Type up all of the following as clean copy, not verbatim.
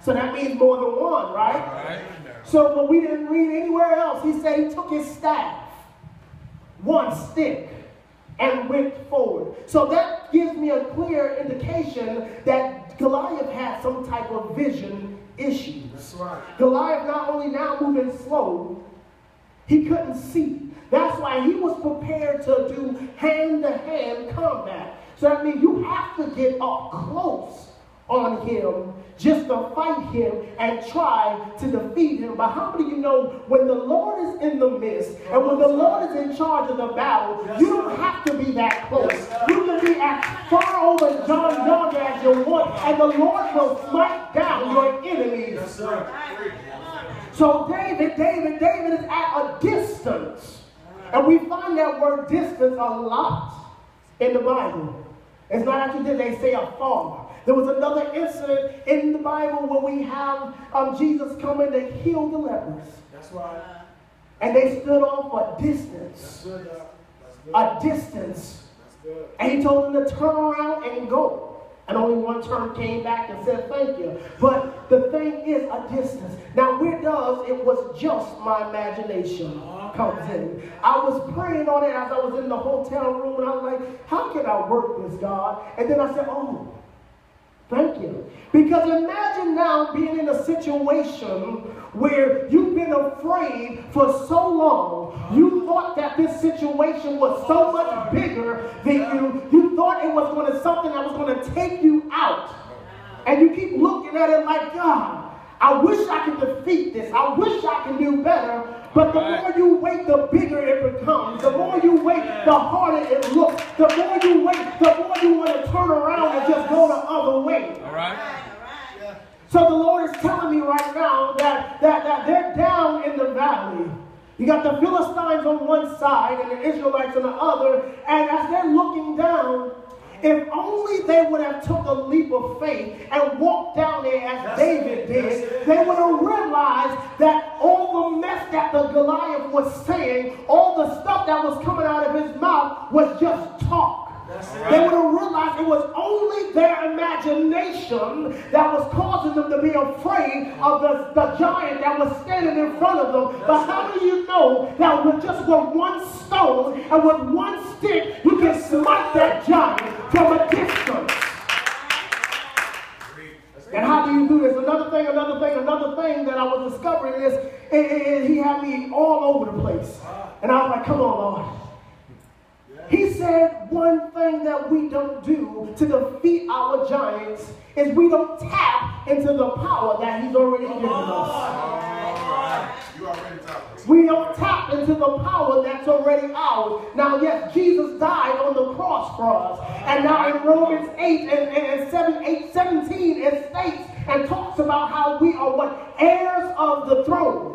So that means more than one, right? So, but we didn't read anywhere else. He said he took his staff, one stick, and went forward. So that gives me a clear indication that Goliath had some type of vision issues. That's right. Goliath not only now moving slow, he couldn't see. That's why he was prepared to do hand-to-hand combat. So that means you have to get up close on him just to fight him and try to defeat him. But how many of you know when the Lord is in the midst and when the Lord is in charge of the battle, you don't have to be that close. You can be as far over John as you want, and the Lord will smite down your enemies. So David is at a distance. And we find that word distance a lot in the Bible. It's not actually they say afar. There was another incident in the Bible where we have Jesus coming to heal the lepers. That's right. And they stood off a distance. That's good. That's good. A distance. That's good. And he told them to turn around and go. And only one turn came back and said, thank you. But the thing is a distance. Now, where does it was just my imagination comes in. I was praying on it as I was in the hotel room, and I was like, how can I work this, God? And then I said, oh, thank you. Because imagine now being in a situation where you've been afraid for so long. You thought that this situation was so much bigger than you. You thought it was going to something that was going to take you out. And you keep looking at it like, God, I wish I could defeat this. I wish I could do better. But the more you wait, the bigger it becomes. The more you wait, the harder it looks. The more you wait, the more you want to turn around and just go the other way. All right. So the Lord is telling me right now that they're down in the valley. You got the Philistines on one side and the Israelites on the other. And as they're looking down, if only they would have took a leap of faith and walked down there as David did, they would have realized that all the mess that the Goliath was saying, all the stuff that was coming out of his mouth was just talk. They would have realized it was only their imagination that was causing them to be afraid of the giant that was standing in front of them. But how do you know that with just one stone and with one stick, you can smite that giant from a distance? And how do you do this? Another thing that I was discovering is he had me all over the place. And I was like, come on, Lord. He said one thing that we don't do to defeat our giants is we don't tap into the power that he's already given us. We don't tap into the power that's already ours. Now, yes, Jesus died on the cross for us. And now in Romans 8 and 17, it states and talks about how we are what? Heirs of the throne.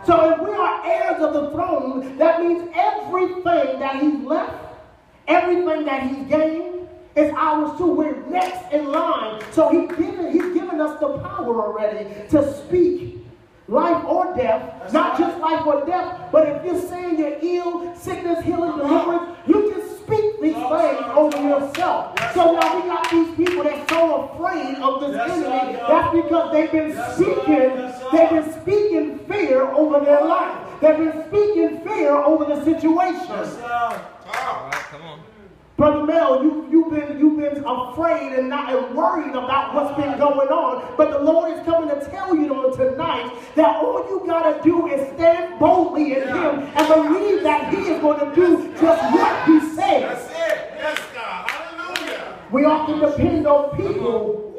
So if we are heirs of the throne, that means everything that he's left, everything that he's gained, is ours too. We're next in line. So he's given us the power already to speak life or death. That's not just life or death, but if you're saying you're ill, sickness, healing, deliverance, you can speak these things over yourself. So now we got these people that's so afraid of this enemy. That's because they've been speaking fear over their life. They've been speaking fear over the situation. All right, come on. Brother Mel, you've been afraid and worried about what's been going on. But the Lord is coming to tell you on tonight that all you got to do is stand boldly in Him and believe that He is going to do just what He says. That's it. Yes, God. Hallelujah. We often depend on people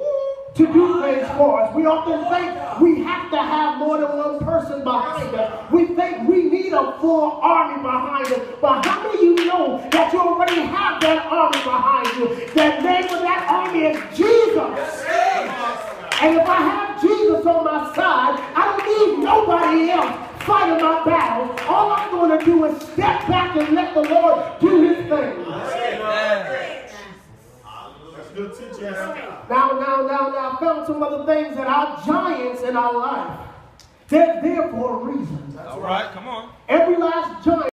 to do things for us. We often think we have to have more than one person behind us. We think we need a full army behind us. But how many of you know that you already have that army behind you? The name of that army is Jesus. And if I have Jesus on my side, I don't need nobody else fighting my battles. All I'm going to do is step back and let the Lord do His thing. Good teaching. Now, I found some other things that are giants in our life. They're there for a reason. All right, come on. Every last giant